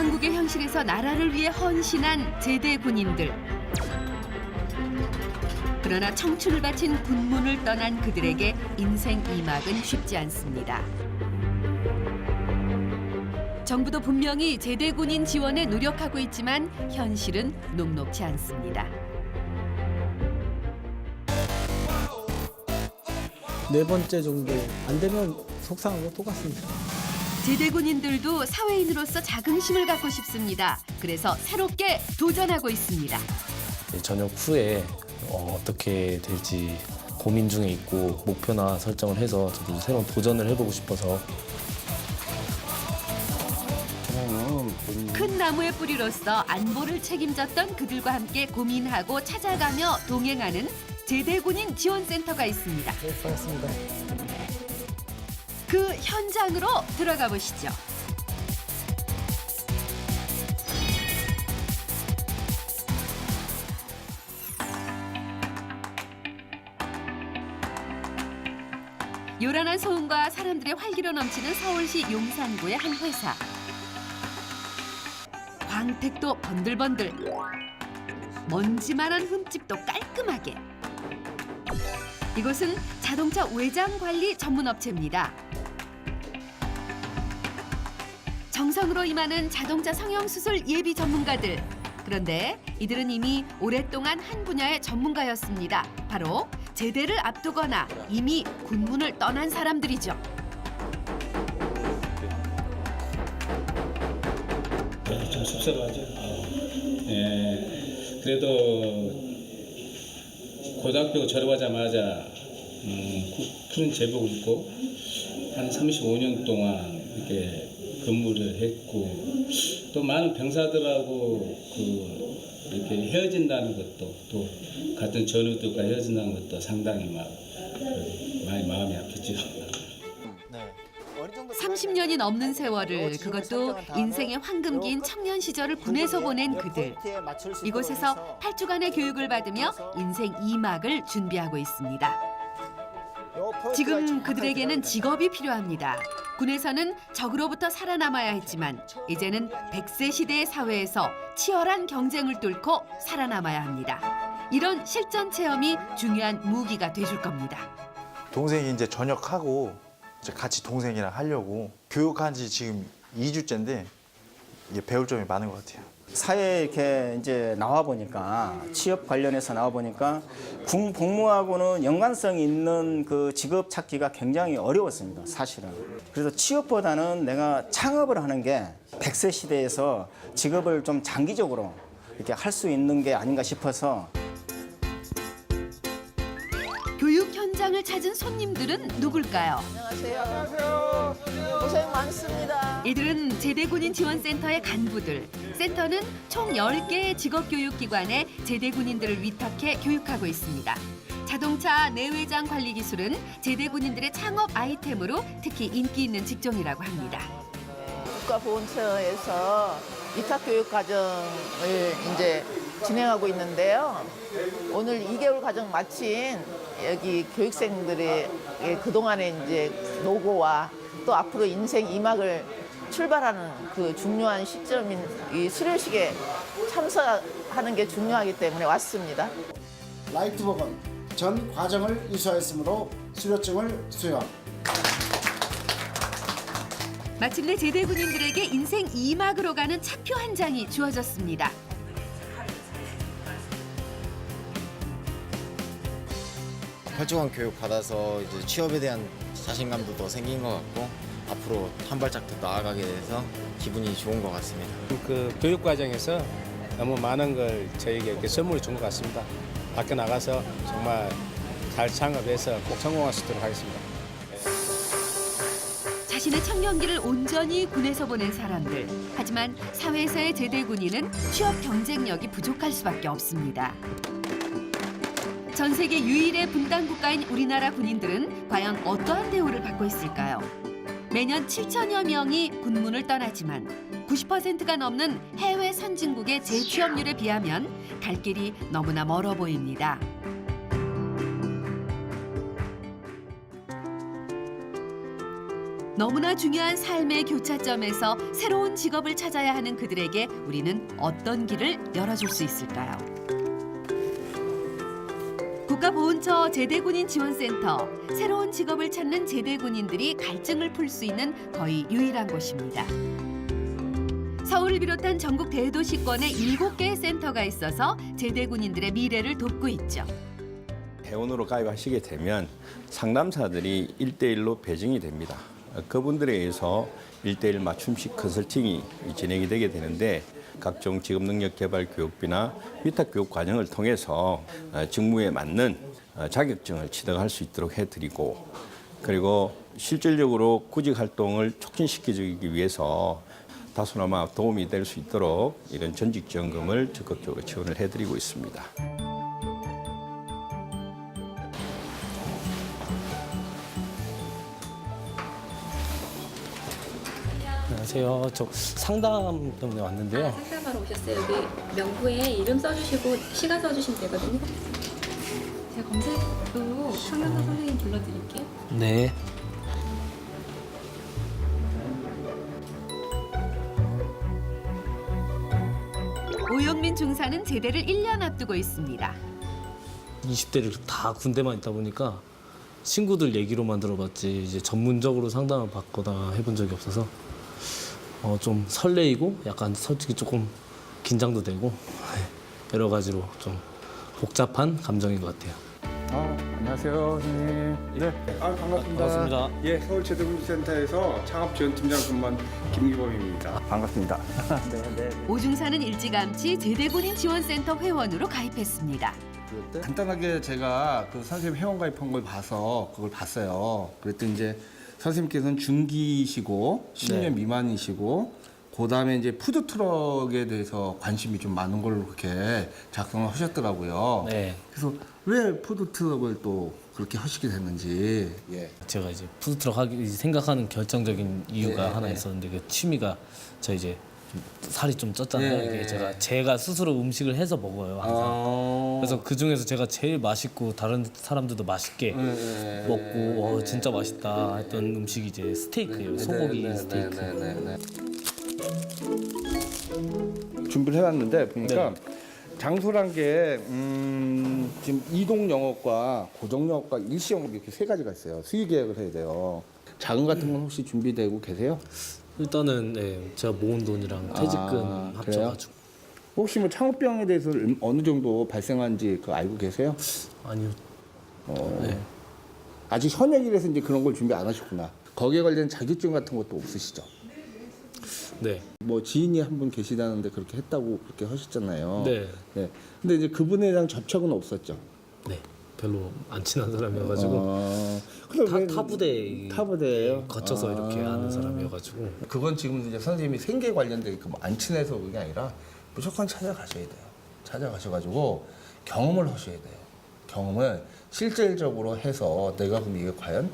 전쟁국의 현실에서 나라를 위해 헌신한 제대 군인들. 그러나 청춘을 바친 군문을 떠난 그들에게 인생 2막은 쉽지 않습니다. 정부도 분명히 제대 군인 지원에 노력하고 있지만 현실은 녹록지 않습니다. 네 번째 정도 안 되면 속상하고 똑같습니다. 제대 군인들도 사회인으로서 자긍심을 갖고 싶습니다. 그래서 새롭게 도전하고 있습니다. 전역 후에 어떻게 될지 고민 중에 있고 목표나 설정을 해서 저도 새로운 도전을 해보고 싶어서. 큰 나무의 뿌리로서 안보를 책임졌던 그들과 함께 고민하고 찾아가며 동행하는 제대군인 지원센터가 있습니다. 네, 반갑습니다. 그 현장으로 들어가 보시죠. 요란한 소음과 사람들의 활기로 넘치는 서울시 용산구의 한 회사. 광택도 번들번들, 먼지만한 흠집도 깔끔하게. 이곳은 자동차 외장 관리 전문 업체입니다. 정성으로 임하는 자동차 성형수술 예비 전문가들. 그런데 이들은 이미 오랫동안 한 분야의 전문가였습니다. 바로 제대를 앞두거나 이미 군문을 떠난 사람들이죠. 좀 씁쓸하죠. 그래도 고등학교 졸업하자마자 푸른 제복 입고 한 35년 동안 이렇게 근무를 했고 또 많은 병사들하고 이렇게 헤어진다는 것도 또 같은 전우들과 헤어진다는 것도 상당히 많이 마음이 아프죠. 30년이 넘는 세월을, 그것도 인생의 황금기인 청년 시절을 군에서 보낸 그들. 이곳에서 8주간의 교육을 받으며 인생 2막을 준비하고 있습니다. 지금 그들에게는 직업이 필요합니다. 군에서는 적으로부터 살아남아야 했지만 이제는 100세 시대의 사회에서 치열한 경쟁을 뚫고 살아남아야 합니다. 이런 실전 체험이 중요한 무기가 돼줄 겁니다. 동생이 이제 전역하고 이제 같이 동생이랑 하려고 교육한 지 지금 2주째인데 이게 배울 점이 많은 것 같아요. 사회에 이렇게 이제 나와 보니까 취업 관련해서 나와 보니까 군 복무하고는 연관성 있는 그 직업 찾기가 굉장히 어려웠습니다, 사실은. 그래서 취업보다는 내가 창업을 하는 게 100세 시대에서 직업을 좀 장기적으로 이렇게 할 수 있는 게 아닌가 싶어서. 교육 현장을 찾은 손님들은 누굴까요? 안녕하세요. 고생 많습니다. 이들은 제대군인 지원센터의 간부들. 센터는 총 10개의 직업교육기관에 제대군인들을 위탁해 교육하고 있습니다. 자동차 내외장 관리 기술은 제대군인들의 창업 아이템으로 특히 인기 있는 직종이라고 합니다. 국가보훈처에서 위탁교육 과정을 이제 진행하고 있는데요. 오늘 2개월 과정 마친 여기 교육생들의 그동안의 이제 노고와 또 앞으로 인생 2막을 출발하는 그 중요한 시점인 이 수료식에 참석하는 게 중요하기 때문에 왔습니다. 라이트복은 전 과정을 이수하였으므로 수료증을 수여. 마침내 제대군인들에게 인생 2막으로 가는 차표 한 장이 주어졌습니다. 활주관 교육 받아서 이제 취업에 대한 자신감도 더 생긴 것 같고 앞으로 한 발짝 더 나아가게 돼서 기분이 좋은 것 같습니다. 그 교육 과정에서 너무 많은 걸 저에게 이렇게 선물을 준 것 같습니다. 밖에 나가서 정말 잘 창업해서 꼭 성공할 수 있도록 하겠습니다. 자신의 청년기를 온전히 군에서 보낸 사람들. 하지만 사회에서의 제대군인은 취업 경쟁력이 부족할 수밖에 없습니다. 전 세계 유일의 분단 국가인 우리나라 군인들은 과연 어떠한 대우를 받고 있을까요? 매년 7천여 명이 군문을 떠나지만 90%가 넘는 해외 선진국의 재취업률에 비하면 갈 길이 너무나 멀어 보입니다. 너무나 중요한 삶의 교차점에서 새로운 직업을 찾아야 하는 그들에게 우리는 어떤 길을 열어줄 수 있을까요? 국가보훈처 제대군인 지원센터, 새로운 직업을 찾는 제대군인들이 갈증을 풀 수 있는 거의 유일한 곳입니다. 서울을 비롯한 전국 대도시권에 7개의 센터가 있어서 제대군인들의 미래를 돕고 있죠. 회원으로 가입하시게 되면 상담사들이 1대1로 배정이 됩니다. 그분들에 의해서 1대1 맞춤식 컨설팅이 진행이 되게 되는데 각종 직업능력 개발 교육비나 위탁 교육 과정을 통해서 직무에 맞는 자격증을 취득할 수 있도록 해드리고, 그리고 실질적으로 구직 활동을 촉진시키기 위해서 다소나마 도움이 될 수 있도록 이런 전직 지원금을 적극적으로 지원을 해드리고 있습니다. 안녕하세요. 저 상담 때문에 왔는데요. 상담하러 오셨어요. 여기 명부에 이름 써주시고 시간 써주시면 되거든요. 제가 검색으로 상담사 선생님 불러드릴게요. 네. 오영민 중사는 제대를 1년 앞두고 있습니다. 20대를 다 군대만 있다 보니까 친구들 얘기로만 들어봤지 이제 전문적으로 상담을 받거나 해본 적이 없어서 좀 설레이고 약간 솔직히 조금 긴장도 되고 여러 가지로 좀 복잡한 감정인 것 같아요. 안녕하세요, 선생님. 네, 반갑습니다. 반갑습니다. 예, 서울제대군센터에서 창업지원팀장 근무한 김기범입니다. 반갑습니다. 오중사는 일찌감치 제대군인 지원센터 회원으로 가입했습니다. 간단하게 제가 그 선생님 회원 가입한 걸 봐서 그걸 봤어요. 그랬더니 이제 선생님께서는 중기시고 10년 네. 미만이시고 그다음에 이제 푸드트럭에 대해서 관심이 좀 많은 걸로 그렇게 작성을 하셨더라고요. 네. 그래서 왜 푸드트럭을 또 그렇게 하시게 됐는지. 예. 제가 이제 푸드트럭 하기 생각하는 결정적인 이유가 네, 하나 네. 있었는데 그 취미가 저 이제 좀 살이 좀 쪘잖아요. 네. 이게 제가 스스로 음식을 해서 먹어요 항상. 그래서 그 중에서 제가 제일 맛있고 다른 사람들도 맛있게 먹고 진짜 맛있다 했던 음식이 이제 스테이크예요. 소고기 스테이크. 준비를 해왔는데 보니까 네. 장소란 게 지금 이동 영업과 고정 영업과 일시 영업 이렇게 세 가지가 있어요. 수의 계획을 해야 돼요. 자금 같은 건 혹시 준비되고 계세요? 일단은 네, 제가 모은 돈이랑 퇴직금 합쳐가지고. 혹시 뭐 창업비용에 대해서 어느 정도 발생한지 그 알고 계세요? 아니요. 네. 아직 현역이라서 이제 그런 걸 준비 안 하셨구나. 거기에 관련 자격증 같은 것도 없으시죠? 네. 뭐 지인이 한 분 계시다는데 그렇게 했다고 그렇게 하셨잖아요. 네. 네. 근데 이제 그분이랑 접촉은 없었죠. 네. 별로 안 친한 사람이어가지고 타부대예요. 거쳐서 이렇게 아는 사람이어가지고. 그건 지금 이제 선생님이 생계 관련돼 있고 안 친해서 그게 아니라 무조건 찾아가셔야 돼요. 찾아가셔가지고 경험을 하셔야 돼요. 경험을 실질적으로 해서 내가 그럼 이게 과연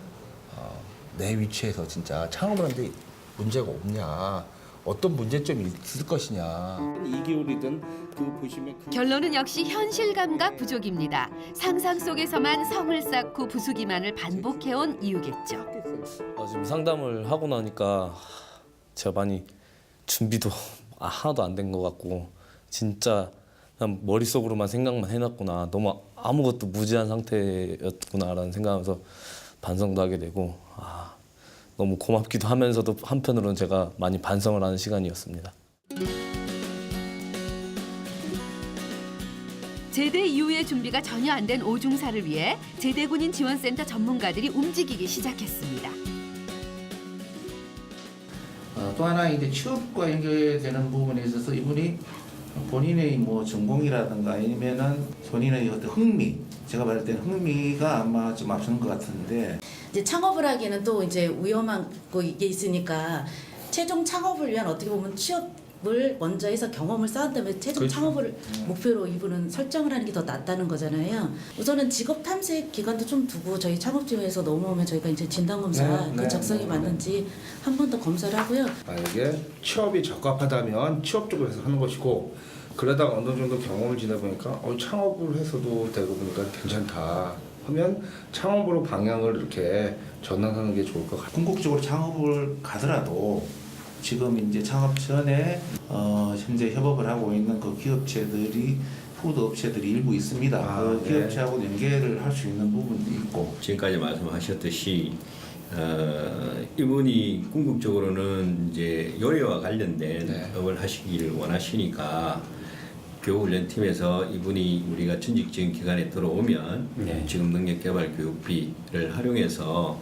내 위치에서 진짜 창업을 하는데 문제가 없냐, 어떤 문제점이 있을 것이냐. 2개월이든 그 보시면 결론은 역시 현실 감각 부족입니다. 상상 속에서만 성을 쌓고 부수기만을 반복해온 이유겠죠. 지금 상담을 하고 나니까 제가 많이 준비도 하나도 안 된 것 같고 진짜 그냥 머릿속으로만 생각만 해놨구나, 너무 아무것도 무지한 상태였구나라는 생각하면서 반성도 하게 되고 너무 고맙기도 하면서도 한편으로는 제가 많이 반성을 하는 시간이었습니다. 제대 이후의 준비가 전혀 안 된 오중사를 위해 제대군인 지원센터 전문가들이 움직이기 시작했습니다. 또 하나 이제 취업과 연결되는 부분에 있어서 이분이 본인의 뭐 전공이라든가 아니면은 본인의 어떤 흥미, 제가 봤을 때는 흥미가 아마 좀 앞서는 것 같은데. 이제 창업을 하기에는 또 이제 위험한 게 있으니까 최종 창업을 위한 어떻게 보면 취업을 먼저 해서 경험을 쌓은 다음에 최종 창업을 목표로 이분은 설정을 하는 게 더 낫다는 거잖아요. 우선은 직업 탐색 기간도 좀 두고 저희 창업지원에서 넘어오면 저희가 이제 진단 검사 그 적성이 맞는지 한 번 더 검사를 하고요. 만약에 취업이 적합하다면 취업 쪽으로 해서 하는 것이고, 그러다가 어느 정도 경험을 지나 보니까 창업을 해서도 되고 보니까 괜찮다. 하면 창업으로 방향을 이렇게 전환하는 게 좋을 것 같아요. 궁극적으로 창업을 가더라도 지금 이제 창업 전에 현재 협업을 하고 있는 그 기업체들이 푸드 업체들이 일부 있습니다. 그 기업체하고 연계를 할 수 있는 부분도 있고. 지금까지 말씀하셨듯이 이분이 궁극적으로는 이제 요리와 관련된 업을 하시기를 원하시니까 교육훈련팀에서 이분이 우리가 전직적인 기관에 들어오면 지금 능력개발교육비를 활용해서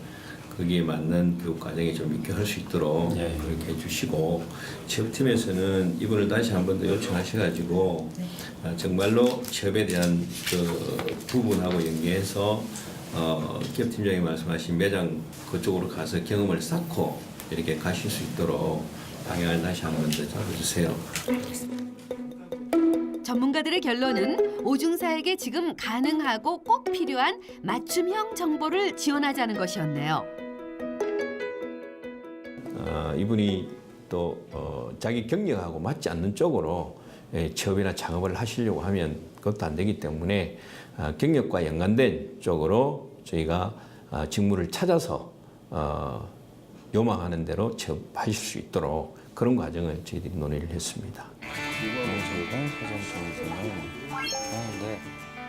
거기에 맞는 교육 과정에 좀 입교할 수 있도록 그렇게 해주시고 취업팀에서는 이분을 다시 한 번 더 요청하셔가지고 정말로 취업에 대한 그 부분하고 연계해서 기업팀장이 말씀하신 매장 그쪽으로 가서 경험을 쌓고 이렇게 가실 수 있도록 방향을 다시 한 번 더 잡아주세요. 전문가들의 결론은 오중사에게 지금 가능하고 꼭 필요한 맞춤형 정보를 지원하자는 것이었네요. 이분이 또 자기 경력하고 맞지 않는 쪽으로 취업이나 창업을 하시려고 하면 그것도 안 되기 때문에 경력과 연관된 쪽으로 저희가 직무를 찾아서 요망하는 대로 취업하실 수 있도록 그런 과정을 저희들이 논의를 했습니다.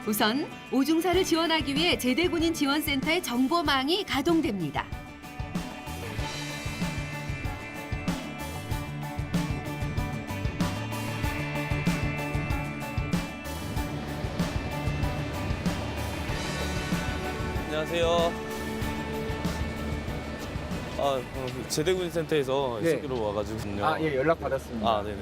우선 오중사를 지원하기 위해 제대군인 지원센터의 정보망이 가동됩니다. 안녕하세요. 제대군인센터에서 소개로 와가지고요. 예, 연락 받았습니다. 네네.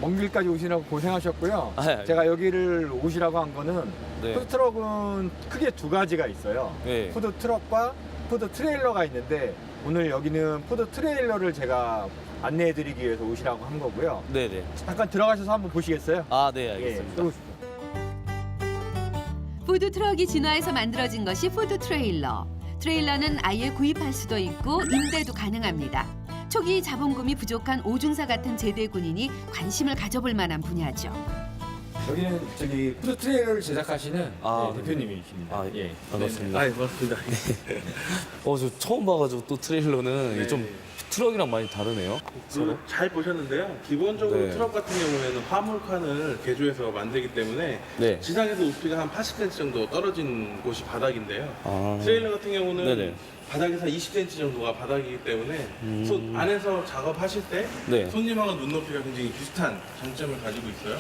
먼 길까지 오시라고 고생하셨고요. 아, 제가 여기를 오시라고 한 거는 네. 푸드트럭은 크게 두 가지가 있어요. 네. 푸드트럭과 푸드트레일러가 있는데 오늘 여기는 푸드트레일러를 제가 안내해드리기 위해서 오시라고 한 거고요. 네네. 잠깐 들어가셔서 한번 보시겠어요? 네, 알겠습니다. 푸드 트럭이 진화해서 만들어진 것이 푸드 트레일러. 트레일러는 아예 구입할 수도 있고 임대도 가능합니다. 초기 자본금이 부족한 오중사 같은 제대군인이 관심을 가져볼 만한 분야죠. 여기는 저기 푸드트레일러를 제작하시는 대표님이십니다. 예, 반갑습니다. 반갑습니다. 저 처음 봐가지고 또 트레일러는 이게 좀 트럭이랑 많이 다르네요. 서로. 잘 보셨는데요. 기본적으로 네. 트럭 같은 경우에는 화물칸을 개조해서 만들기 때문에 네. 지상에서 높이가 한 80cm 정도 떨어진 곳이 바닥인데요. 트레일러 같은 경우는 네네. 바닥에서 20cm 정도가 바닥이기 때문에 안에서 작업하실 때 네. 손님하고 눈높이가 굉장히 비슷한 장점을 가지고 있어요.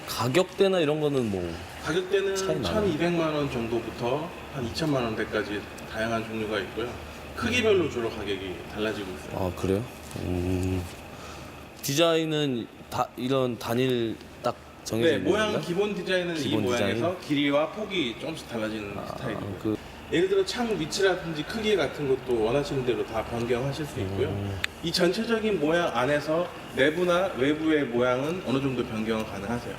가격대나 이런 거는 뭐 가격대는 차이 나나요? 1,200만 원 정도부터 한 2천만 원대까지 다양한 종류가 있고요. 크기별로 주로 가격이 달라지고 있어요. 그래요? 디자인은 이런 단일 딱 정해져 네, 있는 모양 건가요? 기본 디자인은 기본 이 모양에서 디자인? 길이와 폭이 조금씩 달라지는 스타일이에요. 예를 들어 창 위치라든지 크기 같은 것도 원하시는 대로 다 변경하실 수 있고요. 이 전체적인 모양 안에서 내부나 외부의 모양은 어느 정도 변경은 가능하세요.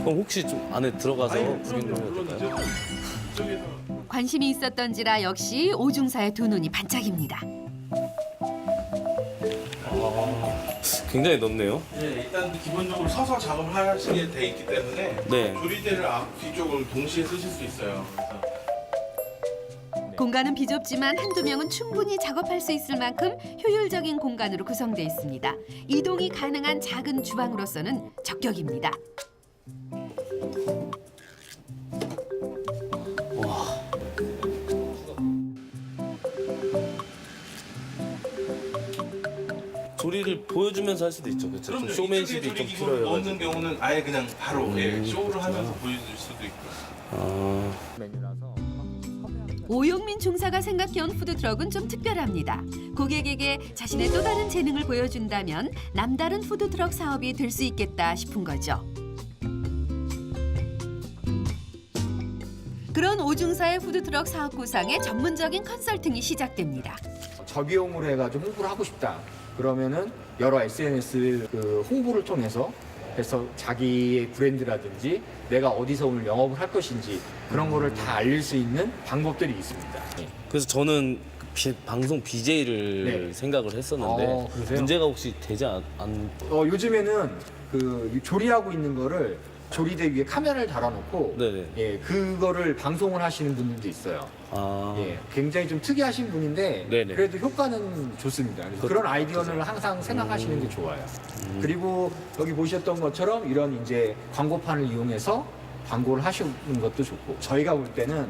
그럼 혹시 좀 안에 들어가서 물론이죠. 이쪽에서 관심이 있었던지라 역시 오중사의 두 눈이 반짝입니다. 굉장히 넓네요. 네, 일단 기본적으로 서서 작업을 하시게 돼 있기 때문에 네. 조리대를 앞, 뒤쪽을 동시에 쓰실 수 있어요. 그래서 공간은 비좁지만 한두 명은 충분히 작업할 수 있을 만큼 효율적인 공간으로 구성되어 있습니다. 이동이 가능한 작은 주방으로서는 적격입니다. 조리를 보여주면서 할 수도 있죠. 그렇죠. 좀 그럼요. 쇼맨십이 이쪽에 좀 조리기구를 넣는 필요해가지고. 경우는 아예 그냥 바로 쇼를 하면서 보여줄 수도 있고. 오영민 중사가 생각해온 푸드트럭은 좀 특별합니다. 고객에게 자신의 또 다른 재능을 보여준다면 남다른 푸드트럭 사업이 될 수 있겠다 싶은 거죠. 그런 오중사의 푸드트럭 사업 구상에 전문적인 컨설팅이 시작됩니다. 저비용으로 해가지고 홍보를 하고 싶다. 그러면은 여러 SNS 홍보를 통해서 자기의 브랜드라든지 내가 어디서 오늘 영업을 할 것인지 그런 거를 다 알릴 수 있는 방법들이 있습니다. 그래서 저는 방송 BJ를 생각을 했었는데 그러세요? 문제가 혹시 되지 않? 요즘에는 조리하고 있는 거를 조리대 위에 카메라를 달아놓고 네네. 예, 그거를 방송을 하시는 분들도 있어요. 아. 예, 굉장히 좀 특이하신 분인데 네네. 그래도 효과는 좋습니다. 그래서 그런 아이디어를 항상 생각하시는 게 좋아요. 그리고 여기 보셨던 것처럼 이런 이제 광고판을 이용해서 광고를 하시는 것도 좋고, 저희가 볼 때는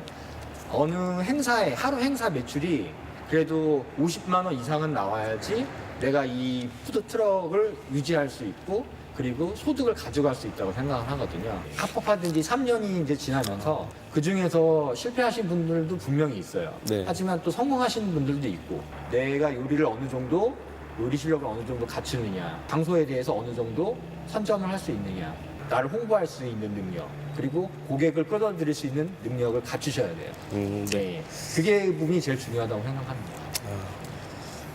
어느 행사에 하루 행사 매출이 그래도 50만 원 이상은 나와야지 내가 이 푸드 트럭을 유지할 수 있고 그리고 소득을 가져갈 수 있다고 생각을 하거든요. 합법화된 지 3년이 이제 지나면서 그 중에서 실패하신 분들도 분명히 있어요. 네. 하지만 또 성공하시는 분들도 있고, 내가 요리를 어느 정도, 요리 실력을 어느 정도 갖추느냐, 장소에 대해서 어느 정도 선점을 할 수 있느냐, 나를 홍보할 수 있는 능력, 그리고 고객을 끌어들일 수 있는 능력을 갖추셔야 돼요. 네. 그게 부분이 제일 중요하다고 생각합니다.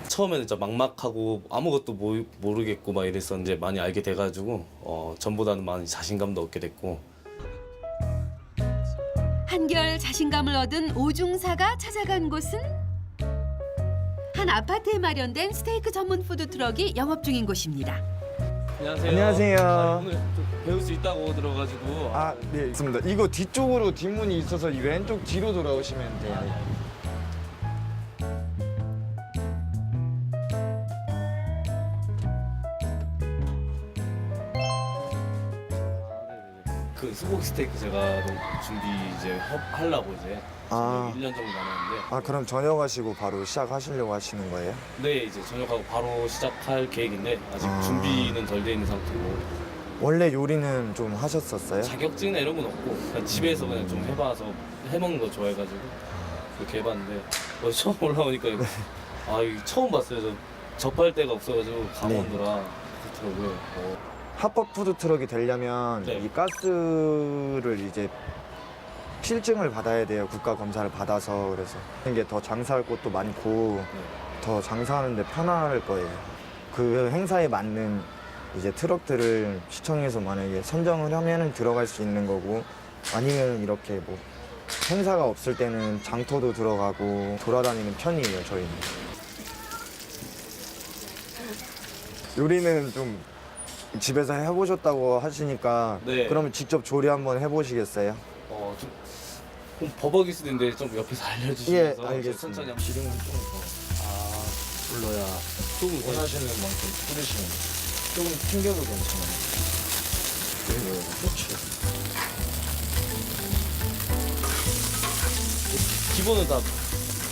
처음에는 진짜 막막하고 아무것도 모르겠고 막 이랬었는데 많이 알게 돼가지고 전보다는 많이 자신감도 얻게 됐고. 한결 자신감을 얻은 오중사가 찾아간 곳은 한 아파트에 마련된 스테이크 전문 푸드 트럭이 영업 중인 곳입니다. 안녕하세요. 안녕하세요. 오늘 좀 배울 수 있다고 들어가지고. 아, 네, 있습니다. 이거 뒤쪽으로 뒷문이 있어서 이 왼쪽 뒤로 돌아오시면 돼요. 그 소고기 스테이크 제가 준비 이제 하려고 이제 아. 1년 정도 남았는데. 아, 그럼 저녁하시고 바로 시작하시려고 하시는 거예요? 네, 이제 저녁하고 바로 시작할 계획인데 아직 준비는 덜 돼 있는 상태고. 원래 요리는 좀 하셨었어요? 자격증이나 이런 건 없고 그냥 집에서 그냥 좀 해봐서 해먹는 거 좋아해가지고 그렇게 해봤는데 처음 올라오니까 이거 이거 처음 봤어요. 접할 데가 없어가지고 강원도라 그렇더라고요. 합법 푸드 트럭이 되려면 네. 이 가스를 이제 필증을 받아야 돼요. 국가 검사를 받아서. 그래서 이게 더 장사할 곳도 많고 더 장사하는데 편할 거예요. 그 행사에 맞는 이제 트럭들을 시청에서 만약에 선정을 하면은 들어갈 수 있는 거고, 아니면 이렇게 뭐 행사가 없을 때는 장터도 들어가고 돌아다니는 편이에요, 저희는. 요리는 좀 집에서 해보셨다고 하시니까 네. 그러면 직접 조리 한번 해보시겠어요? 좀 버벅일 수도 있는데 좀 옆에서 알려주시면서 예, 알겠습니다. 천천히 한번. 기름은 좀 더 불러야 조금 원하시는 만큼 뿌리시면 돼요. 조금 튕겨도 괜찮아요. 그리고 후추. 기본은 다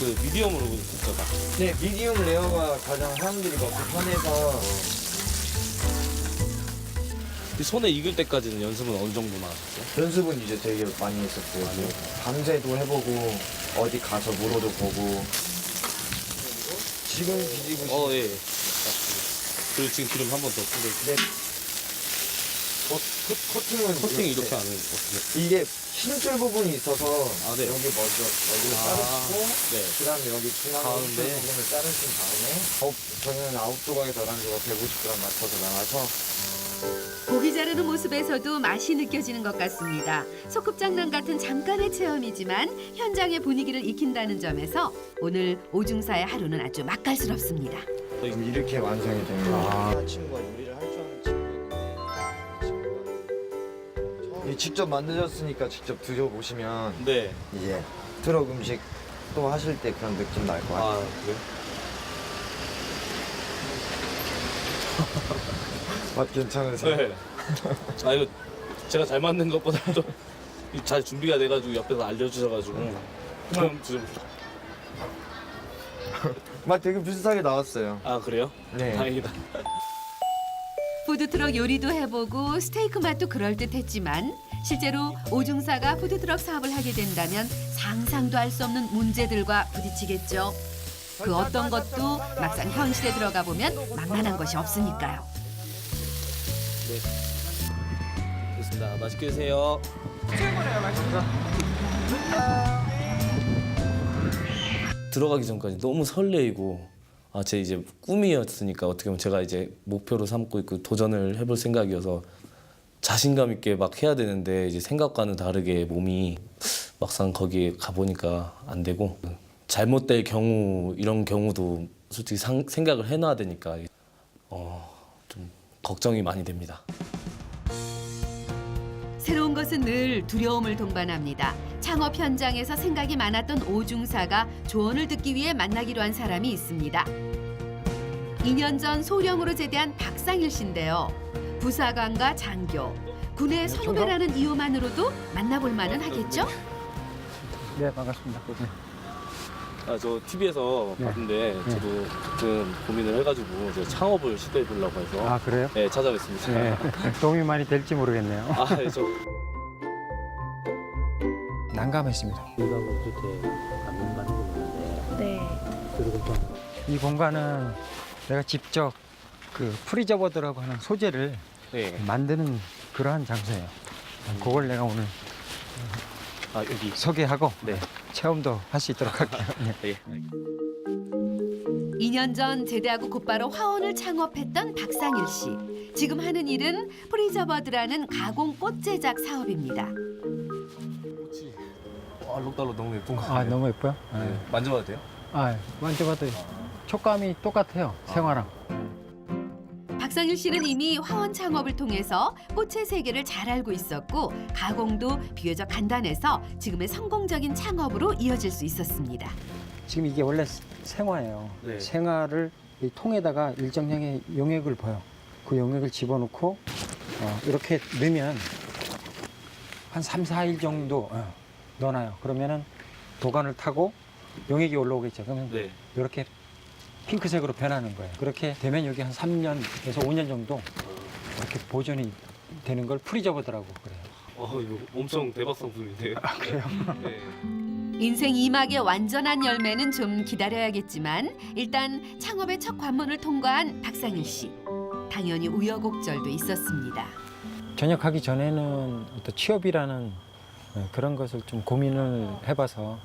그 미디엄으로 굽죠 다. 네, 미디움 레어가 가장 사람들이 먹기 편해서. 손에 익을 때까지는 연습은 어느 정도나 하셨어요? 연습은 이제 되게 많이 했었고요. 밤새도 해보고 어디 가서 물어도 보고. 지금 뒤지고 예. 그리고 지금 기름 한 번 더 뿌려. 네. 커팅은 커팅 이렇게 안 해요. 이게 힘줄 부분이 있어서 네. 여기 먼저 여기를 자르시고 네. 그다음에 여기 중앙에 힘줄 가운데. 부분을 자르신 다음에 저희는 9조각에서 11조각 150g 맞춰서 나가서. 고기 자르는 모습에서도 맛이 느껴지는 것 같습니다. 소꿉장난 같은 잠깐의 체험이지만 현장의 분위기를 익힌다는 점에서 오늘 오중사의 하루는 아주 맛깔스럽습니다. 이렇게 완성이 됩니다. 친구가 요리를 할 줄 아는 친구가 직접 만드셨으니까 직접 드셔보시면 네. 이제 트럭 음식 또 하실 때 그런 느낌 날 것 같아요. 그래요? 맛 괜찮으세요? 네. 이거 제가 잘 만든 것보다도 잘 준비가 돼가지고 옆에서 알려주셔가지고 한번 드셔보세요. 맛 되게 비슷하게 나왔어요. 아 그래요? 네. 다행이다. 푸드트럭 요리도 해보고 스테이크 맛도 그럴듯했지만 실제로 오중사가 푸드트럭 사업을 하게 된다면 상상도 할 수 없는 문제들과 부딪히겠죠. 그 어떤 것도 막상 현실에 들어가 보면 만만한 것이 없으니까요. 네. 됐습니다. 맛있게 드세요. 최고네요, 맛있어. 들어가기 전까지 너무 설레이고 제 이제 꿈이었으니까 어떻게 보면 제가 이제 목표로 삼고 있고 도전을 해볼 생각이어서 자신감 있게 막 해야 되는데 이제 생각과는 다르게 몸이 막상 거기에 가보니까 안 되고 잘못될 경우 이런 경우도 솔직히 생각을 해놔야 되니까 좀 걱정이 많이 됩니다. 그것은 늘 두려움을 동반합니다. 창업 현장에서 생각이 많았던 오중사가 조언을 듣기 위해 만나기로 한 사람이 있습니다. 2년 전 소령으로 제대한 박상일 씨인데요. 부사관과 장교, 군의 선후배라는 이유만으로도 만나볼 만은 하겠죠? 네, 반갑습니다. 저 TV에서 봤는데 저도 가끔 고민을 해가지고 이제 창업을 시도해 보려고 해서 아, 그래요? 네, 찾아뵙습니다. 네, 도움이 많이 될지 모르겠네요. 아, 네, 저 난감했습니다. 이거 그때 감명 받는 게 있는데. 네. 그리고 이 공간은 내가 직접 그 프리저버드라고 하는 소재를 만드는 그러한 장소예요. 그걸 내가 오늘 여기 소개하고 체험도 할 수 있도록 할게요. 네. 2년 전 제대하고 곧바로 화원을 창업했던 박상일 씨. 지금 하는 일은 프리저버드라는 가공 꽃 제작 사업입니다. 알록달록 너무 예쁜 거 같아요. 아, 너무 예뻐요? 네. 만져봐도 돼요? 아, 만져봐도 촉감이 똑같아요. 생화랑. 박상일 씨는 이미 화원 창업을 통해서 꽃의 세계를 잘 알고 있었고 가공도 비교적 간단해서 지금의 성공적인 창업으로 이어질 수 있었습니다. 지금 이게 원래 생화예요. 생화를 이 통에다가 일정량의 용액을 부어요. 그 용액을 집어넣고 이렇게 넣으면 한 3, 4일 정도 넣어놔요. 그러면은 도관을 타고 용액이 올라오겠죠. 그러면 이렇게 핑크색으로 변하는 거예요. 그렇게 되면 여기 한 3년에서 5년 정도 이렇게 보존이 되는 걸 프리저버드라고 그래요. 이거 엄청 대박 상품인데요. 아, 그래요? 네. 인생 2막의 완전한 열매는 좀 기다려야겠지만 일단 창업의 첫 관문을 통과한 박상일 씨. 당연히 우여곡절도 있었습니다. 전역하기 전에는 어떤 취업이라는 그런 것을 좀 고민을 해봐서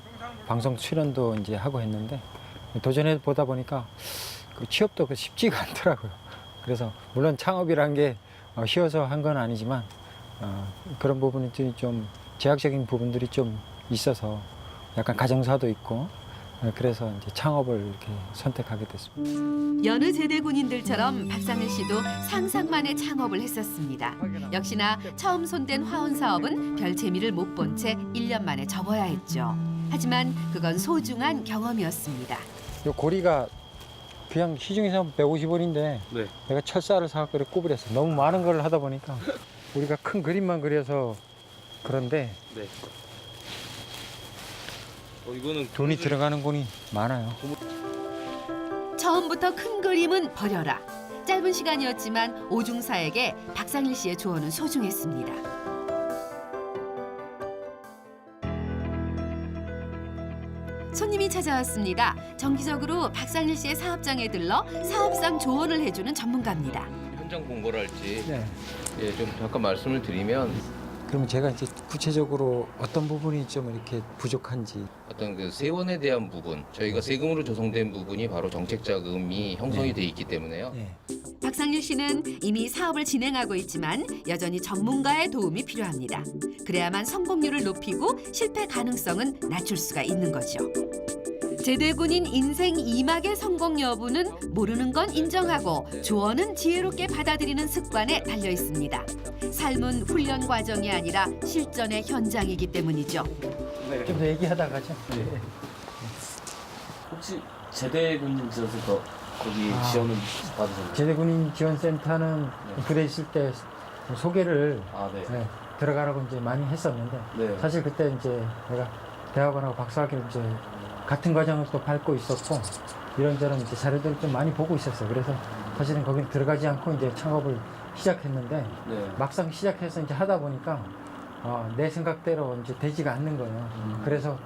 방송 출연도 이제 하고 했는데 도전해 보다 보니까 그 취업도 쉽지가 않더라고요. 그래서 물론 창업이란 게 쉬워서 한 건 아니지만 그런 부분이 좀 제약적인 부분들이 좀 있어서 약간 가정사도 있고 그래서 이제 창업을 이렇게 선택하게 됐습니다. 여느 제대 군인들처럼 박상일 씨도 상상만의 창업을 했었습니다. 역시나 처음 손댄 화원 사업은 별 재미를 못 본 채 1년 만에 접어야 했죠. 하지만 그건 소중한 경험이었습니다. 이 고리가 그냥 시중에서 150원인데 내가 철사를 사갖고 이렇게 구부렸어. 너무 많은 걸 하다 보니까 우리가 큰 그림만 그려서 그런데 이거는 돈이 들어가는 돈이 많아요. 처음부터 큰 그림은 버려라. 짧은 시간이었지만 오중사에게 박상일 씨의 조언은 소중했습니다. 손님이 찾아왔습니다. 정기적으로 박상일 씨의 사업장에 들러 사업상 조언을 해주는 전문가입니다. 현장 공부를 할지 좀 잠깐 말씀을 드리면 그러면 제가 이제 구체적으로 어떤 부분이 좀 이렇게 부족한지 어떤 그 세원에 대한 부분 저희가 세금으로 조성된 부분이 바로 정책 자금이 형성이 돼 있기 때문에요. 박상일 씨는 이미 사업을 진행하고 있지만 여전히 전문가의 도움이 필요합니다. 그래야만 성공률을 높이고 실패 가능성은 낮출 수가 있는 거죠. 제대군인 인생 2막의 성공 여부는 모르는 건 인정하고 조언은 지혜롭게 받아들이는 습관에 달려 있습니다. 삶은 훈련 과정이 아니라 실전의 현장이기 때문이죠. 좀 더 얘기하다 가죠. 혹시 제대군인 지원센터 거기 지원은 받으셨나요? 제대군인 지원센터는 부대 있을 때 소개를 들어가라고 이제 많이 했었는데 사실 그때 이제 내가 대학원하고 박사학위를 이제 같은 과정을 또 밟고 있었고 이런저런 이제 자료들을 좀 많이 보고 있었어요. 그래서 사실은 거기 들어가지 않고 이제 창업을 시작했는데 막상 시작해서 이제 하다 보니까 내 생각대로 이제 되지가 않는 거예요. 그래서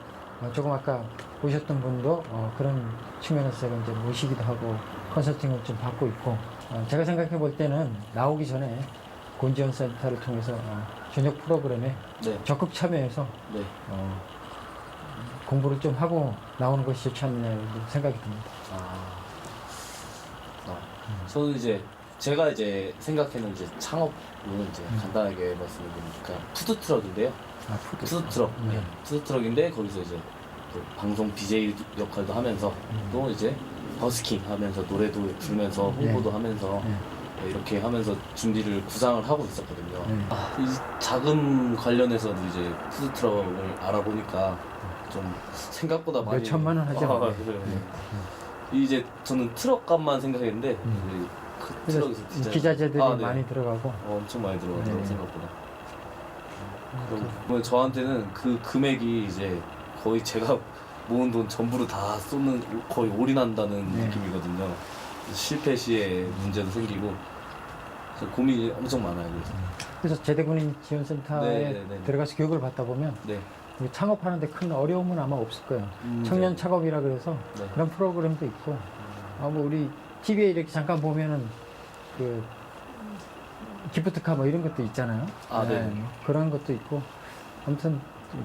조금 아까 보셨던 분도 그런 측면에서 제가 이제 모시기도 하고 컨설팅을 좀 받고 있고 제가 생각해 볼 때는 나오기 전에 곤지원센터를 통해서 전역 프로그램에 적극 참여해서 공부를 좀 하고 나오는 것이 좋지 않느냐 생각이 듭니다. 저는 이제 제가 이제 생각하는 이제 창업은 이제 간단하게 말씀드리니까 푸드트럭인데요. 푸드트럭. 푸드트럭인데 거기서 이제 그 방송 BJ 역할도 하면서 또 이제 버스킹 하면서 노래도 부르면서 홍보도 하면서 이렇게 하면서 준비를 구상을 하고 있었거든요. 이 자금 관련해서도 이제 푸드트럭을 알아보니까 좀 생각보다 많이 몇 천만 원 하죠. 그래요. 이제 저는 트럭값만 생각했는데 그 트럭에서 디자인 기자재들이 네. 많이 들어가고 엄청 많이 들어가더라고요. 생각보다. 그럼 저한테는 그 금액이 이제 거의 제가 모은 돈 전부를 다 쏟는, 거의 올인한다는 느낌이거든요. 실패 시에 문제도 생기고 그래서 고민이 엄청 많아요. 그래서 제대군인 지원센터에 들어가서 교육을 받다 보면 창업하는데 큰 어려움은 아마 없을 거예요. 청년 창업이라 그래서 그런 프로그램도 있고, 뭐 우리 TV에 이렇게 잠깐 보면은 그 기프트카 뭐 이런 것도 있잖아요. 그런 것도 있고, 아무튼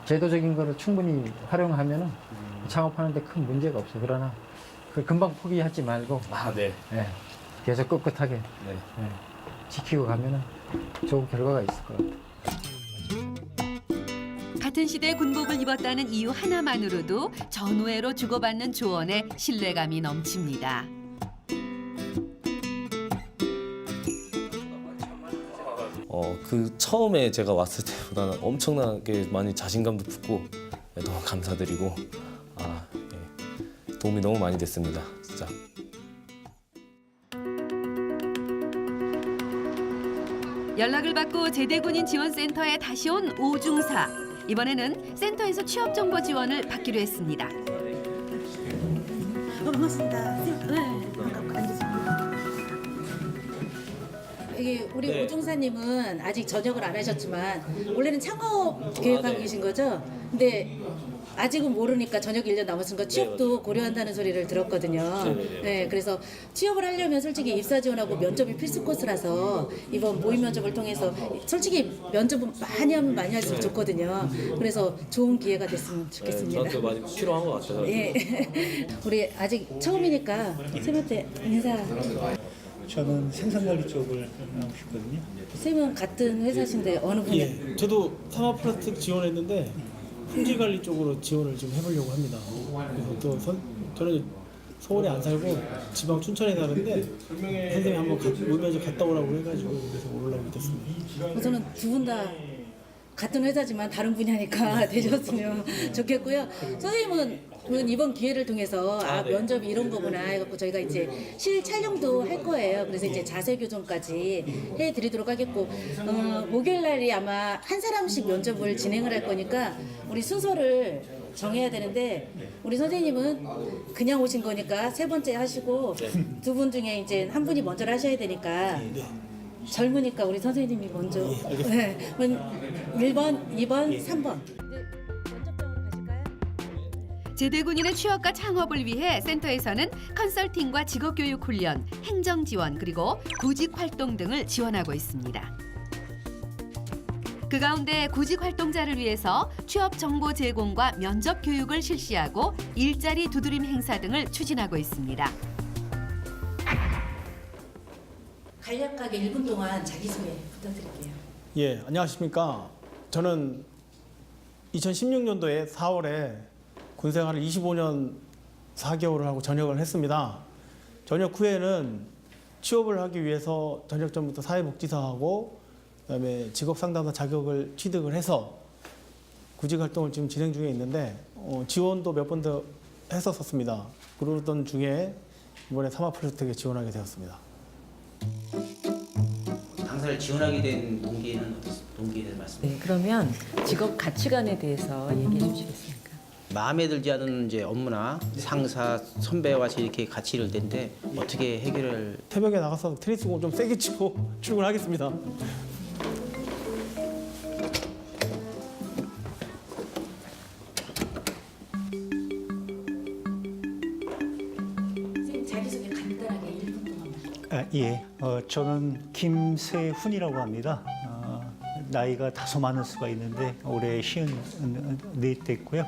제도적인 거를 충분히 활용하면은 창업하는데 큰 문제가 없어요. 그러나 그 금방 포기하지 말고 계속 꿋꿋하게 지키고 가면은 좋은 결과가 있을 것 같아요. 같은 시대 군복을 입었다는 이유 하나만으로도 전우회로 주고받는 조언에 신뢰감이 넘칩니다. 그 처음에 제가 왔을 때보다는 엄청나게 많이 자신감도 붙고 너무 감사드리고 도움이 너무 많이 됐습니다. 진짜. 연락을 받고 제대군인 지원센터에 다시 온 오중사. 이번에는 센터에서 취업 정보 지원을 받기로 했습니다. 반갑습니다. 반갑고 앉으세요. 이게 우리 오중사님은 아직 전역을 안 하셨지만 원래는 창업 교육하고 계신 거죠? 근데 아직은 모르니까 전역 1년 남았으니까 취업도 고려한다는 소리를 들었거든요. 그래서 취업을 하려면 솔직히 입사 지원하고 면접이 필수 코스라서 이번 모의 면접을 통해서 솔직히 면접은 많이 하면 많이 할수록 좋거든요. 그래서 좋은 기회가 됐으면 좋겠습니다. 저한테 많이 필요한 것 같아요. 우리 아직 처음이니까 쌤한테 인사. 저는 생산관리 쪽을 하고 싶거든요. 쌤은 같은 회사신데 어느 분야? 저도 산업플라스틱 지원했는데 품질관리 쪽으로 지원을 좀 해보려고 합니다. 그리고 또 저는 서울에 안 살고 지방 춘천에 사는데 선생님이 한번 모의면접 갔다 오라고 해가지고 그래서 오려고 됐습니다. 우선은 두 분 다 같은 회사지만 다른 분야니까 되셨으면 좋겠고요. 선생님은 이번 기회를 통해서 면접이 이런 거구나 해갖고 저희가 이제 실 촬영도 할 거예요. 그래서 이제 자세 교정까지 해드리도록 하겠고 목요일 날이 아마 한 사람씩 면접을 진행을 할 거니까 우리 순서를 정해야 되는데 우리 선생님은 그냥 오신 거니까 세 번째 하시고 두 분 중에 이제 한 분이 먼저 하셔야 되니까 젊으니까 우리 선생님이 먼저 1번, 2번, 3번 제대군인의 취업과 창업을 위해 센터에서는 컨설팅과 직업교육 훈련, 행정지원 그리고 구직활동 등을 지원하고 있습니다. 그 가운데 구직활동자를 위해서 취업 정보 제공과 면접 교육을 실시하고 일자리 두드림 행사 등을 추진하고 있습니다. 간략하게 1분 동안 자기소개 부탁드릴게요. 예, 안녕하십니까. 저는 2016년도에 4월에 군생활을 25년 4개월을 하고 전역을 했습니다. 전역 후에는 취업을 하기 위해서 전역 전부터 사회복지사하고 그다음에 직업상담사 자격을 취득을 해서 구직활동을 지금 진행 중에 있는데 지원도 몇 번 더 했었습니다. 그러던 중에 이번에 사마플라스틱에 지원하게 되었습니다. 강사를 지원하게 된 동기는 동기를 말씀해 주세요. 그러면 직업 가치관에 대해서 얘기해 주시겠습니까? 마음에 들지 않은 이제 업무나 상사, 선배와 같이 이렇게 같이 일을 때인데 어떻게 해결을? 새벽에 나가서 테니스공 좀 세게 치고 출근하겠습니다. 선생님 자기소개 간단하게 1분 동안. 예, 저는 김세훈이라고 합니다. 나이가 다소 많을 수가 있는데 올해 54 됐고요.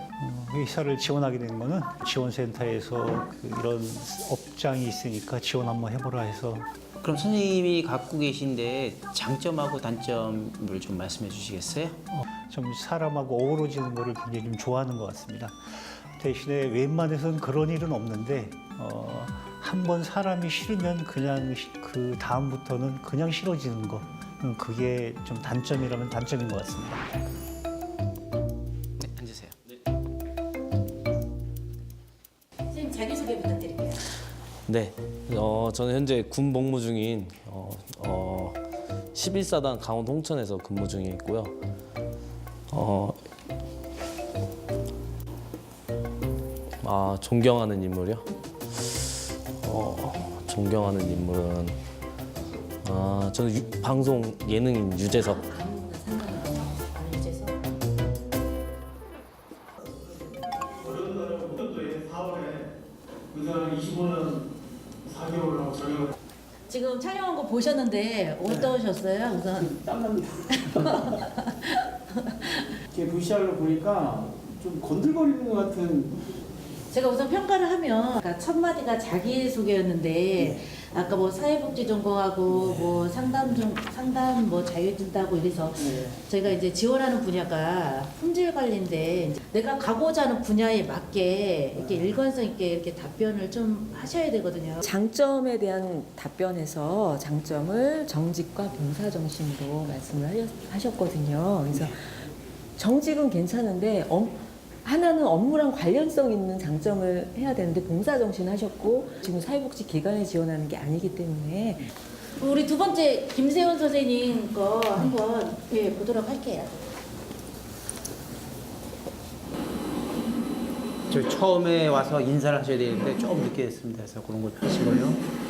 회사를 지원하게 된 거는 지원센터에서 이런 업장이 있으니까 지원 한번 해보라 해서. 그럼 선생님이 갖고 계신데 장점하고 단점을 좀 말씀해 주시겠어요? 좀 사람하고 어우러지는 거를 굉장히 좀 좋아하는 것 같습니다. 대신에 웬만해서는 그런 일은 없는데 한 번 사람이 싫으면 그냥 그 다음부터는 그냥 싫어지는 거. 그게 좀 단점이라면 단점인 것 같습니다. 네, 앉으세요. 선생님 자기소개 부탁드릴게요. 네, 저는 현재 군 복무 중인 11사단 강원 홍천에서 근무 중에 있고요. 존경하는 인물이요? 존경하는 인물은 저는 방송 예능인 유재석. 지금 촬영한 거 보셨는데 어떠셨어요? 우선 땀납니다. 이렇게 VCR로 보니까 좀 건들거리는 것 같은. 제가 우선 평가를 하면 첫 마디가 자기소개였는데 아까 뭐 사회복지 전공하고 뭐 상담 뭐 자유진다고 이래서 저희가 이제 지원하는 분야가 품질 관리인데 내가 가고자 하는 분야에 맞게 이렇게 일관성 있게 이렇게 답변을 좀 하셔야 되거든요. 장점에 대한 답변에서 장점을 정직과 봉사 정신으로 말씀을 하셨거든요. 그래서 정직은 괜찮은데 하나는 업무랑 관련성 있는 장점을 해야 되는데 봉사 정신 하셨고 지금 사회복지 기관에 지원하는 게 아니기 때문에 우리 두 번째 김세훈 선생님 거 한번 보도록 할게요. 저 처음에 와서 인사를 하셔야 되는데 좀 늦게 됐습니다. 그래서 그런 걸 하시고요.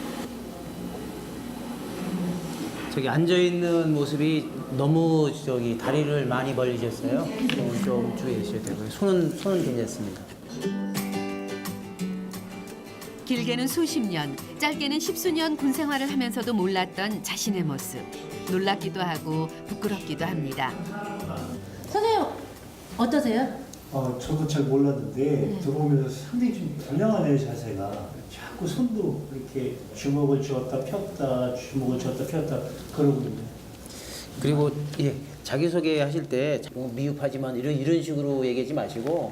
저기 앉아 있는 모습이 너무 다리를 많이 벌리셨어요. 좀 주의해 주셔야 되고요. 손은 괜찮습니다. 길게는 수십 년, 짧게는 십수년 군 생활을 하면서도 몰랐던 자신의 모습. 놀랍기도 하고 부끄럽기도 합니다. 선생님 어떠세요? 저도 잘 몰랐는데 들어오면서 상당히 좀 불량하네요, 자세가. 자꾸 손도 이렇게 주먹을 쥐었다 폈다 주먹을 쥐었다 폈다 그러거든요. 그리고 자기소개 하실 때 미흡하지만 이런 식으로 얘기하지 마시고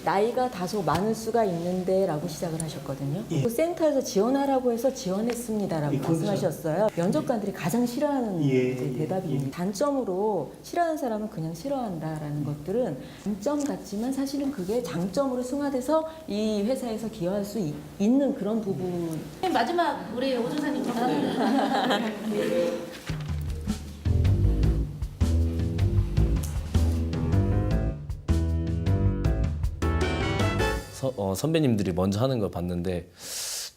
나이가 다소 많을 수가 있는데 라고 시작을 하셨거든요. 그 센터에서 지원하라고 해서 지원했습니다라고 말씀하셨어요. 면접관들이 가장 싫어하는 이제 대답입니다. 단점으로 싫어하는 사람은 그냥 싫어한다라는 것들은 단점 같지만 사실은 그게 장점으로 승화돼서 이 회사에서 기여할 수 있는 그런 부분. 마지막 우리 오 조사님 선배님들이 먼저 하는 걸 봤는데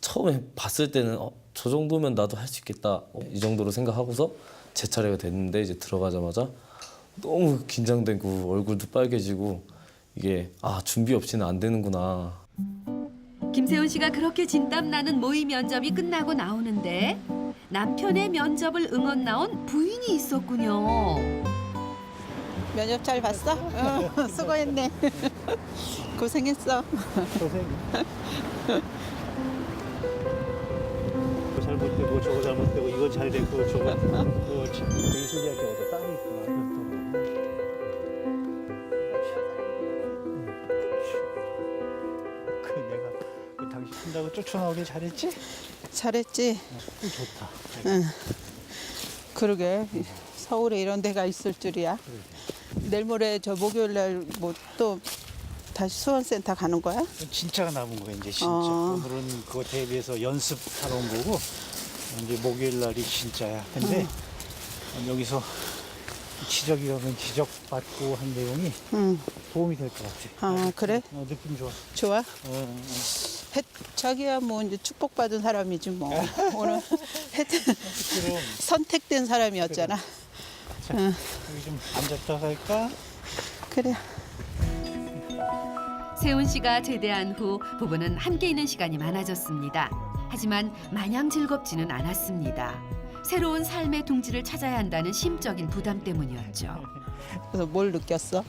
처음에 봤을 때는 저 정도면 나도 할 수 있겠다 이 정도로 생각하고서 제 차례가 됐는데 이제 들어가자마자 너무 긴장되고 얼굴도 빨개지고 이게 준비 없이는 안 되는구나. 김세훈 씨가 그렇게 진땀나는 모의 면접이 끝나고 나오는데 남편의 면접을 응원 나온 부인이 있었군요. 면접 잘 봤어? 수고했네. 고생했어. 잘못되고 저거 잘못되고 이거 잘 됐고 저거 예술대학교가 따로 있구나. 내가 당신 한다고 쫓아나오길 잘했지? 잘했지. 좋다. 응. 그러게 서울에 이런 데가 있을 줄이야. 내일 모레 저 목요일 날 뭐 또 다시 수원센터 가는 거야? 진짜가 남은 거야 이제 진짜. 오늘은 그거 대비해서 연습하러 온 거고 이제 목요일 날이 진짜야. 근데 여기서 지적이라면 지적받고 한 내용이 도움이 될 것 같아. 그래? 느낌 좋아. 좋아? 자기야 뭐 이제 축복받은 사람이지 뭐. 오늘 선택된 사람이었잖아. 자, 여기 좀 앉았다 갈까? 그래. 세훈 씨가 제대한 후 부부는 함께 있는 시간이 많아졌습니다. 하지만 마냥 즐겁지는 않았습니다. 새로운 삶의 둥지를 찾아야 한다는 심적인 부담 때문이었죠. 그래서 뭘 느꼈어?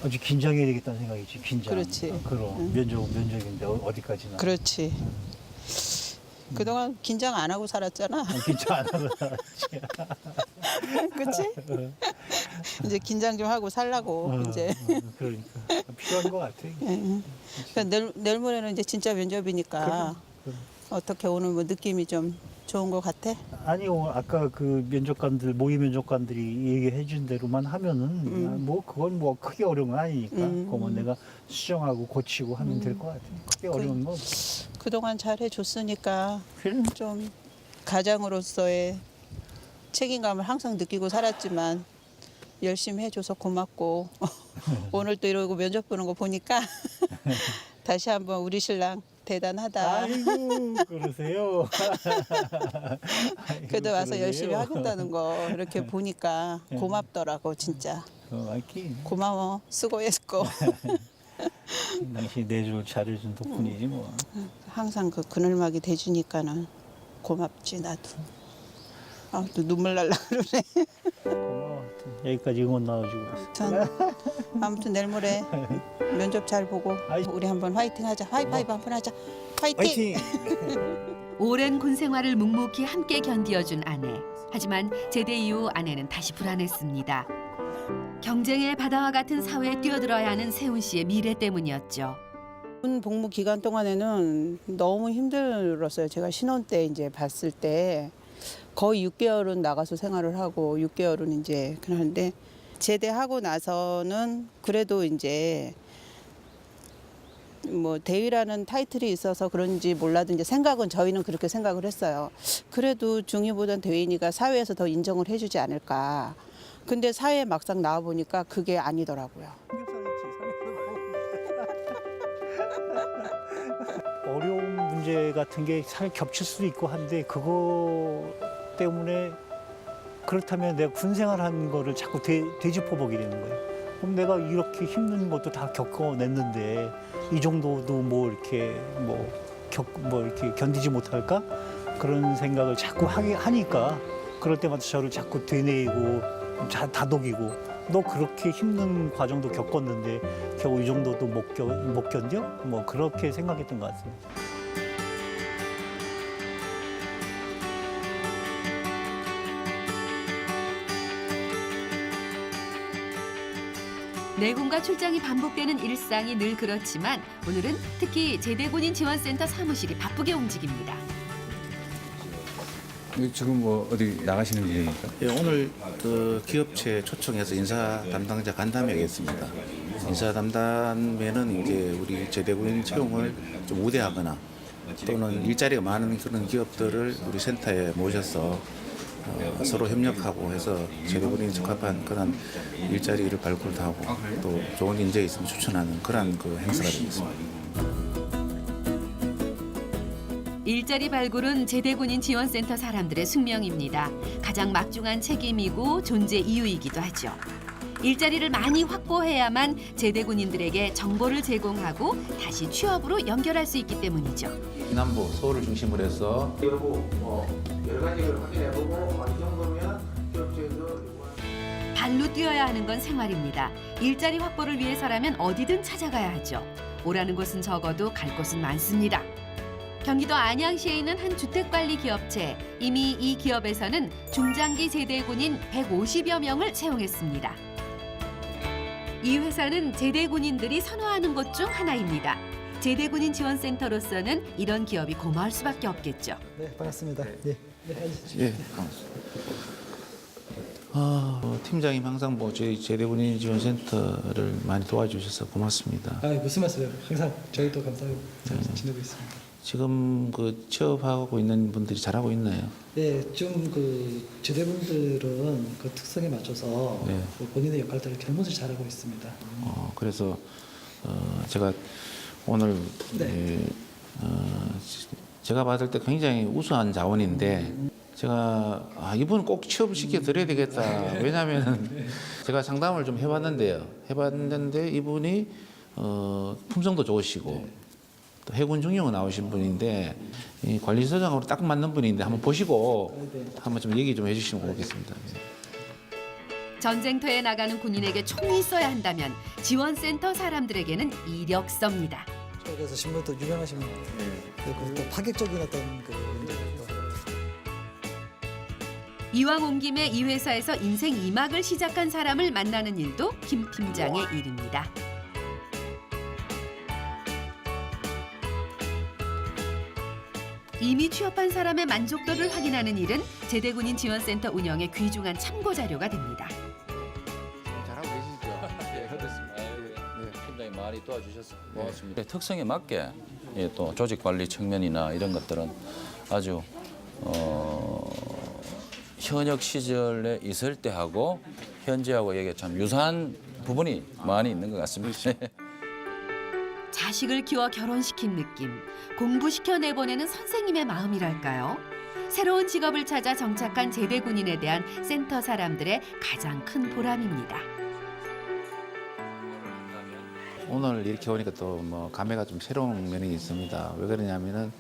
아주 긴장해야 되겠다는 생각이지. 긴장. 그렇지. 그럼 면접인데 어디까지나. 그렇지. 그동안 긴장 안 하고 살았잖아. 긴장 안 하고 살았지. 그렇지? 이제 긴장 좀 하고 살라고 이제. 그러니까 필요한 것 같아. 그러니까 내일 모레는 이제 진짜 면접이니까 어떻게 오늘 뭐 느낌이 좀 좋은 것 같아? 아니 오늘 아까 그 면접관들 모의 면접관들이 얘기해 준 대로만 하면은 뭐 그건 뭐 크게 어려운 건 아니니까 그거만 내가 수정하고 고치고 하면 될 것 같아. 크게 어려운 건 그동안 잘 해줬으니까 좀 가장으로서의 책임감을 항상 느끼고 살았지만 열심히 해줘서 고맙고 오늘 또 이러고 면접 보는 거 보니까 다시 한번 우리 신랑 대단하다. 아이고 그러세요. 그래도 와서 그러세요. 열심히 하겠다는 거 이렇게 보니까 고맙더라고 진짜. 고마워 수고했고. 당신이 내조 잘해준 덕분이지 뭐. 항상 그 그늘막이 돼주니까는 고맙지 나도. 아 또 눈물 날라 그러네. 여기까지 응원 나와주고. 전 아무튼 내일 모레 면접 잘 보고 우리 한번 화이팅하자. 하이파이브 한번 하자. 화이팅! 오랜 군 생활을 묵묵히 함께 견디어준 아내. 하지만 제대 이후 아내는 다시 불안했습니다. 경쟁의 바다와 같은 사회에 뛰어들어야 하는 세훈 씨의 미래 때문이었죠. 군 복무 기간 동안에는 너무 힘들었어요. 제가 신혼 때 이제 봤을 때 거의 6개월은 나가서 생활을 하고 6개월은 이제 그러는데 제대하고 나서는 그래도 이제 뭐 대위라는 타이틀이 있어서 그런지 몰라도 이제 생각은 저희는 그렇게 생각을 했어요. 그래도 중위보단 대위니까 사회에서 더 인정을 해주지 않을까. 근데 사회에 막상 나와 보니까 그게 아니더라고요. 어려운 문제 같은 게 잘 겹칠 수도 있고 한데 그거 때문에 그렇다면 내가 군 생활한 거를 자꾸 되짚어보게 되는 거예요. 그럼 내가 이렇게 힘든 것도 다 겪어냈는데 이 정도도 뭐 이렇게 이렇게 견디지 못할까 그런 생각을 자꾸 하니까 그럴 때마다 저를 자꾸 되뇌이고 다독이고 너 그렇게 힘든 과정도 겪었는데 겨우 이 정도도 못 견뎌? 뭐 그렇게 생각했던 것 같습니다. 내군과 출장이 반복되는 일상이 늘 그렇지만 오늘은 특히 제대군인 지원센터 사무실이 바쁘게 움직입니다. 지금 뭐 어디 나가시는 일입니까? 예, 오늘 그 기업체 초청해서 인사 담당자 간담회 하겠습니다. 인사 담담회는 이제 우리 제대군 채용을 좀 우대하거나 또는 일자리가 많은 그런 기업들을 우리 센터에 모셔서 서로 협력하고 해서 제대군인 적합한 그런 일자리를 발굴하고 또 좋은 인재가 있으면 추천하는 그런 그 행사가 되겠습니다. 일자리 발굴은 제대군인 지원센터 사람들의 숙명입니다. 가장 막중한 책임이고 존재 이유이기도 하죠. 일자리를 많이 확보해야만 제대군인들에게 정보를 제공하고 다시 취업으로 연결할 수 있기 때문이죠. 남부 서울을 중심으로 해서 여러 가지를 확인해보고 이 정도면 기업체에서 발로 뛰어야 하는 건 생활입니다. 일자리 확보를 위해서라면 어디든 찾아가야 하죠. 오라는 곳은 적어도 갈 곳은 많습니다. 경기도 안양시에 있는 한 주택관리 기업체. 이미 이 기업에서는 중장기 제대군인 150여 명을 채용했습니다. 이 회사는 제대군인들이 선호하는 곳 중 하나입니다. 제대군인 지원센터로서는 이런 기업이 고마울 수밖에 없겠죠. 네, 반갑습니다. 네, 예, 팀장님 항상 뭐 저희 제대군인 지원센터를 많이 도와주셔서 고맙습니다. 아, 무슨 말씀이에요? 항상 저희도 감사하고 잘 지내고 있습니다. 지금 그 취업하고 있는 분들이 잘하고 있나요? 네, 좀 그 제대분들은 그 특성에 맞춰서 네. 그 본인의 역할들을 결모을 잘하고 있습니다. 그래서 제가 오늘 제가 받을 때 굉장히 우수한 자원인데 제가 이분은 꼭 취업을 시켜드려야 되겠다. 왜냐하면 제가 상담을 좀 해봤는데 이분이 품성도 좋으시고 또 해군 중령을 나오신 분인데 이 관리소장으로 딱 맞는 분인데 한번 보시고 한번 좀 얘기 좀 해주시면 고맙겠습니다. 전쟁터에 나가는 군인에게 총이 있어야 한다면 지원센터 사람들에게는 이력서입니다. 쪽에서 신문도 유명하신 분. 그리고 또 파격적인 어떤 그 이왕 온 김에 이 회사에서 인생 2막을 시작한 사람을 만나는 일도 김 팀장의 일입니다. 이미 취업한 사람의 만족도를 확인하는 일은 제대군인 지원센터 운영의 귀중한 참고 자료가 됩니다. 잘하고 계시죠? 네, 그렇습니다. 네, 팀장님 많이 도와주셔서 고맙습니다. 특성에 맞게 또 조직 관리 측면이나 이런 것들은 아주 현역 시절에 있을 때하고 현재하고 이게 참 유사한 부분이 많이 있는 것 같습니다. 자식을 키워 결혼시킨 느낌, 공부시켜 내보내는 선생님의 마음이랄까요? 새로운 직업을 찾아 정착한 제대군인에 대한 센터 사람들의 가장 큰 보람입니다. 오늘 이렇게 오니까 또 뭐 감회가 좀 새로운 면이 있습니다. 왜 그러냐면은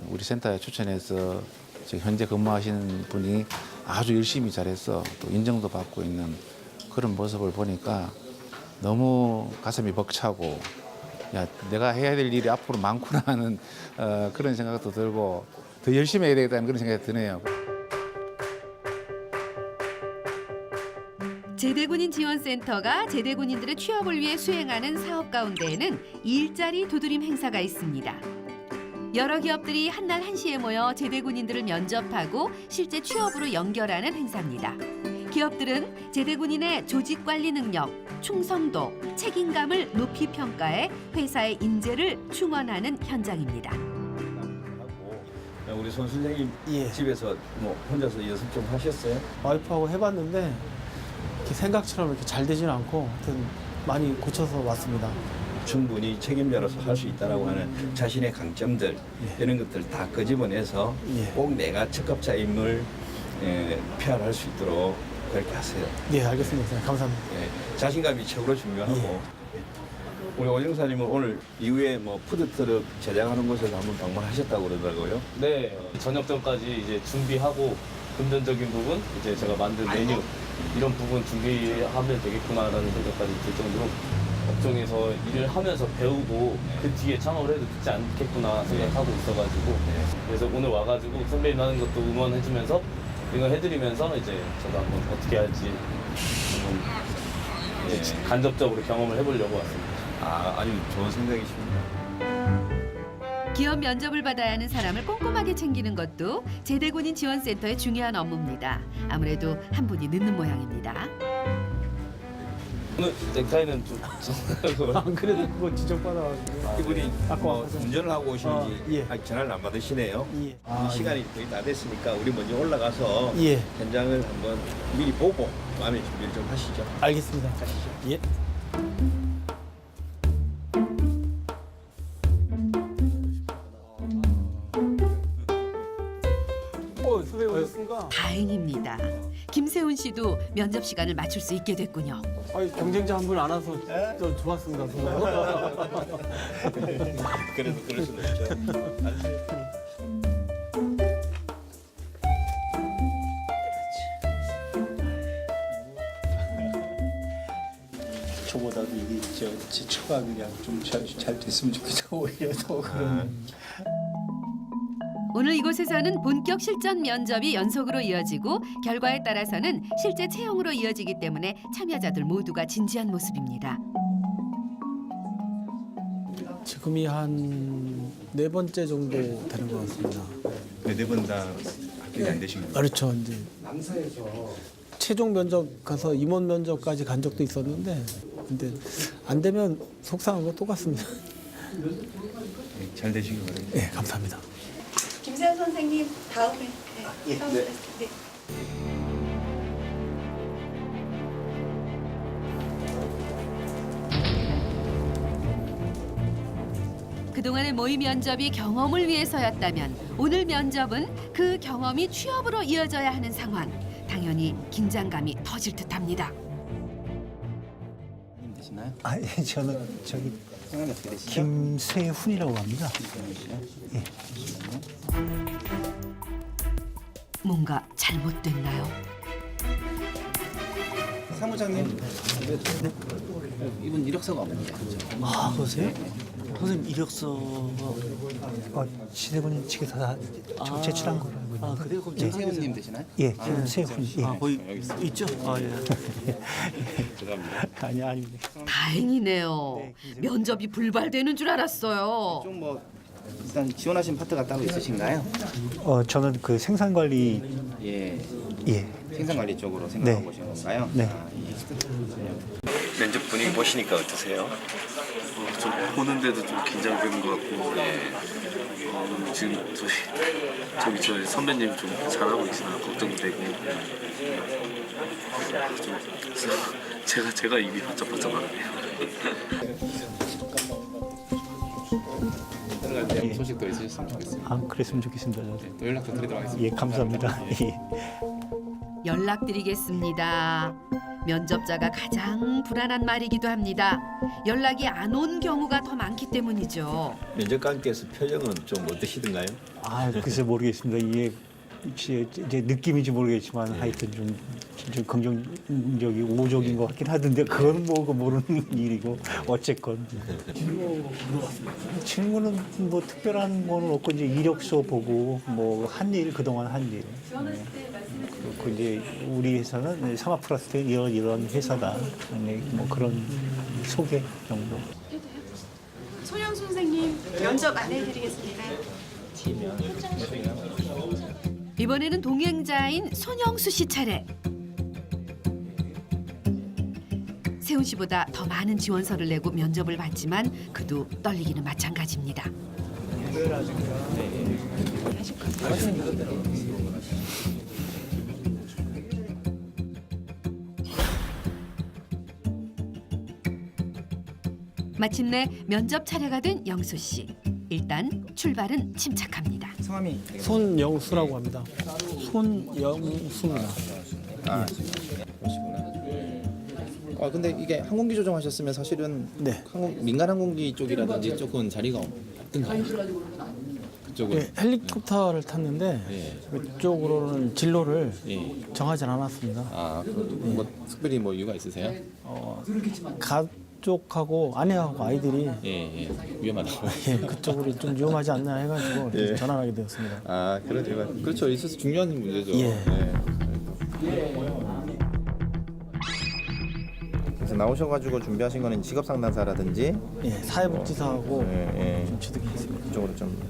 우리 센터에 추천해서 지금 현재 근무하시는 분이 아주 열심히 잘해서 또 인정도 받고 있는 그런 모습을 보니까 너무 가슴이 벅차고 야 내가 해야 될 일이 앞으로 많구나 하는 그런 생각도 들고 더 열심히 해야 되겠다는 그런 생각이 드네요. 제대군인 지원센터가 제대군인들의 취업을 위해 수행하는 사업 가운데에는 일자리 두드림 행사가 있습니다. 여러 기업들이 한날 한시에 모여 제대군인들을 면접하고 실제 취업으로 연결하는 행사입니다. 기업들은 제대군인의 조직 관리 능력, 충성도, 책임감을 높이 평가해 회사의 인재를 충원하는 현장입니다. 우리 손 선생님 집에서 뭐 혼자서 연습 좀 하셨어요? 와이프하고 해봤는데 이렇게 생각처럼 이렇게 잘 되지는 않고 하여튼 많이 고쳐서 왔습니다. 충분히 책임자로서 할 수 있다라고 하는 자신의 강점들 이런 것들 다 끄집어내서 꼭 내가 적합자임을 표현할 수 있도록 그렇게 하세요. 네, 알겠습니다. 감사합니다. 자신감이 최고로 중요하고 우리 오정사님은 오늘 이후에 뭐 푸드트럭 제작하는 곳에서 한번 방문하셨다고 그러더라고요. 네, 저녁 전까지 이제 준비하고 금전적인 부분, 이제 제가 만든 메뉴 이런 부분 준비하면 되겠구나라는 생각까지 들 정도로 업종에서 일을 하면서 배우고 그 뒤에 창업을 해도 되지 않겠구나 생각하고 있어가지고 그래서 오늘 와가지고 선배님 하는 것도 응원해주면서 이거 해드리면서 이제 저도 한번 어떻게 할지 한번 간접적으로 경험을 해보려고 왔습니다. 아주 좋은 생각이십니다. 기업 면접을 받아야 하는 사람을 꼼꼼하게 챙기는 것도 제대군인 지원센터의 중요한 업무입니다. 아무래도 한 분이 늦는 모양입니다. 오늘 넥타이는 좀 안 그래도 그거 지적받아가지고 이분이 아까 운전을 하고 오시는지 아직 전화를 안 받으시네요. 이 시간이 거의 다 됐으니까 우리 먼저 올라가서 현장을 한번 미리 보고 마음의 준비를 좀 하시죠. 알겠습니다. 가시죠. 예. 선생님 오셨습니까? 다행입니다. 김세훈 씨도 면접 시간을 맞출 수 있게 됐군요. 경쟁자 한 분 안 와서 좀 좋았습니다. 그래도 그럴 수는 없죠. 저보다도 이게 제 처가 그냥 좀 잘 됐으면 좋겠다고 오히려 더 그런. 오늘 이곳에서는 본격 실전 면접이 연속으로 이어지고 결과에 따라서는 실제 채용으로 이어지기 때문에 참여자들 모두가 진지한 모습입니다. 지금이 한 4번째 정도 되는 것 같습니다. 네 번 다 합격이 안 되신 거예요? 그렇죠. 이제 최종 면접 가서 임원 면접까지 간 적도 있었는데 근데 안 되면 속상한 거 똑같습니다. 잘 되시길 바랍니다. 네, 감사합니다. 김세현 선생님 다음에 네. 그동안의 모의 면접이 경험을 위해서였다면 오늘 면접은 그 경험이 취업으로 이어져야 하는 상황. 당연히 긴장감이 터질 듯합니다. 되시나요? 저는 저기 김세훈이라고 합니다. 예. 뭔가 잘못됐나요? 사무장님, 이분 이력서가 없는데. 아, 보세요? 선생님 이력서가 지대군인 측에서 다 제출한 거로 알고 있는데. 아, 그래요? 그럼 김세훈님 되시나요? 예, 김세훈. 예. 거기 있죠? 예. 죄송합니다. 아닙니다. 다행이네요. 면접이 불발되는 줄 알았어요. 좀 뭐 일단 지원하신 파트가 따로 있으신가요? 저는 그 생산관리 예. 예. 생산관리 쪽으로 생각하고 네. 오신 건가요? 네. 아, 예. 면접 분위기 보시니까 어떠세요? 좀 보는데도 좀 긴장되는 것 같고 지금 저희 선배님 좀 잘하고 계시나 걱정도 되고 좀 제가 입이 바짝바짝하네요. 네. 소식도 있으셨으면 좋겠습니다. 아, 그랬으면 좋겠습니다. 네, 또 연락 좀 드리도록 하겠습니다. 예, 감사합니다. 예. 연락드리겠습니다. 면접자가 가장 불안한 말이기도 합니다. 연락이 안 온 경우가 더 많기 때문이죠. 면접관께서 표정은 좀 어떠시던가요? 아, 글쎄 모르겠습니다. 이게 이제 느낌인지 모르겠지만 하여튼 좀 긍정적이 우호적인 것 같긴 하던데 그건 뭐 모르는 일이고 어쨌건 질문은 뭐 특별한 거는 없고 이제 이력서 보고 뭐 한 일 그동안 한 일. 그리고 이제 우리 회사는 사마플라스틱 이런 회사다. 뭐 그런 소개 정도. 손영수 선생님 면접 안내해드리겠습니다. 이번에는 동행자인 손영수 씨 차례. 세훈 씨보다 더 많은 지원서를 내고 면접을 봤지만 그도 떨리기는 마찬가지입니다. 마침내 면접 차례가 된 영수 씨. 일단 출발은 침착합니다. 성함이 손영수라고 합니다. 손영수입니다. 아, 근데 이게 항공기 조종하셨으면 사실은 민간 항공기 쪽이라든지 조금 자리가 없던가요? 그쪽은 네, 헬리콥터를 탔는데 그쪽으로는 진로를 정하지 않았습니다. 아, 뭐 특별히 뭐 이유가 있으세요? 가족하고 아내하고 아이들이 위험하다고. 그쪽으로 좀 위험하지 않나 해가지고 이렇게 전환하게 되었습니다. 아, 그러죠. 그렇죠. 있어서 중요한 문제죠. 그래서 나오셔가지고 준비하신 거는 직업 상담사라든지 사회복지사하고 좀 취득했습니다. 그쪽으로 좀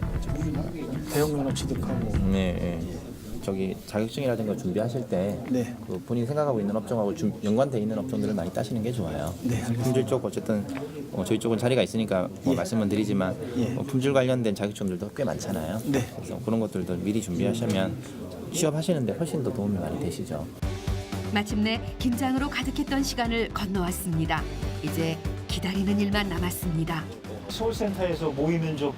대형면허 취득하고 저기 자격증이라든가 준비하실 때 그 본인이 생각하고 있는 업종하고 연관돼 있는 업종들을 많이 따시는 게 좋아요. 품질 쪽 어쨌든 저희 쪽은 자리가 있으니까 말씀은 드리지만 품질 관련된 자격증들도 꽤 많잖아요. 그래서 그런 것들도 미리 준비하시면 취업하시는데 훨씬 더 도움이 많이 되시죠. 마침내 긴장으로 가득했던 시간을 건너왔습니다. 이제 기다리는 일만 남았습니다. 서울센터에서 모의면접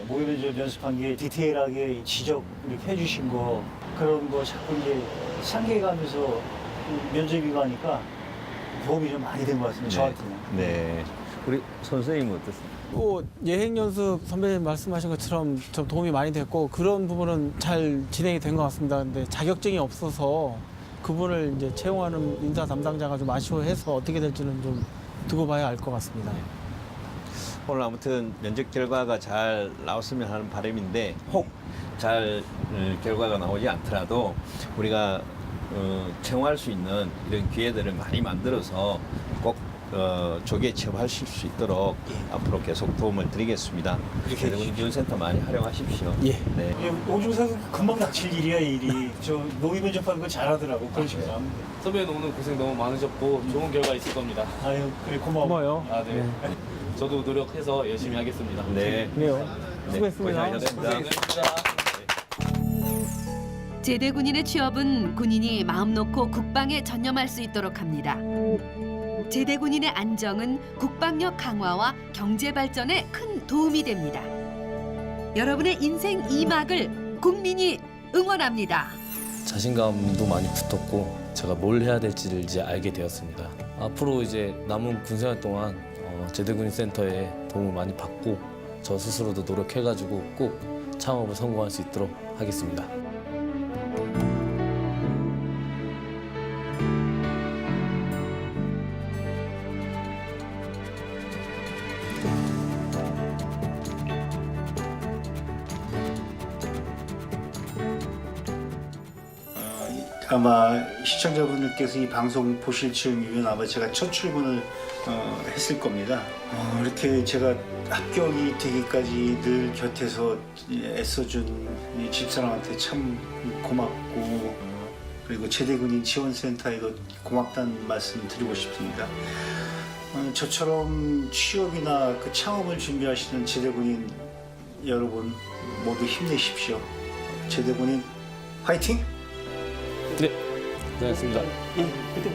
모의면접 연습한 게 디테일하게 지적 이렇게 해주신 거 그런 거 자꾸 이제 상기해가면서 면접이 가니까 도움이 좀 많이 된 것 같습니다. 저한테는. 네. 우리 선생님은 어떻습니까? 예행 연습 선배님 말씀하신 것처럼 좀 도움이 많이 됐고 그런 부분은 잘 진행이 된 것 같습니다. 근데 자격증이 없어서 그분을 이제 채용하는 인사 담당자가 좀 아쉬워해서 어떻게 될지는 좀 두고 봐야 알 것 같습니다. 오늘 아무튼 면접 결과가 잘 나왔으면 하는 바람인데 혹 잘 결과가 나오지 않더라도 우리가 채용할 수 있는 이런 기회들을 많이 만들어서 꼭 조기에 취업하실 수 있도록 앞으로 계속 도움을 드리겠습니다. 대구인 지원센터 많이 활용하십시오. 네. 오중사도 금방 닥칠 일이야 일이. 저 모의면접하는 거 잘하더라고. 그런 식으로 하면 돼. 선배는 오늘 고생 너무 많으셨고 좋은 결과 있을 겁니다. 아유 그래 고마워요. 아, 네. 저도 노력해서 열심히 하겠습니다. 네. 그래요. 수고했습니다. 고생하셨습니다. 제대 군인의 취업은 군인이 마음 놓고 국방에 전념할 수 있도록 합니다. 제대 군인의 안정은 국방력 강화와 경제 발전에 큰 도움이 됩니다. 여러분의 인생 2막을 국민이 응원합니다. 자신감도 많이 붙었고 제가 뭘 해야 될지를 이제 알게 되었습니다. 앞으로 이제 남은 군생활 동안 제대군인센터에 도움을 많이 받고 저 스스로도 노력해가지고 꼭 창업을 성공할 수 있도록 하겠습니다. 아마 시청자분들께서 이 방송 보실 즈음이면 아마 제가 첫 출근을 했을 겁니다. 이렇게 제가 합격이 되기까지 늘 곁에서 애써준 이 집사람한테 참 고맙고, 그리고 제대군인 지원센터에도 고맙다는 말씀 드리고 싶습니다. 저처럼 취업이나 그 창업을 준비하시는 제대군인 여러분 모두 힘내십시오. 제대군인 화이팅! 네, 고생하셨습니다. 예, 그때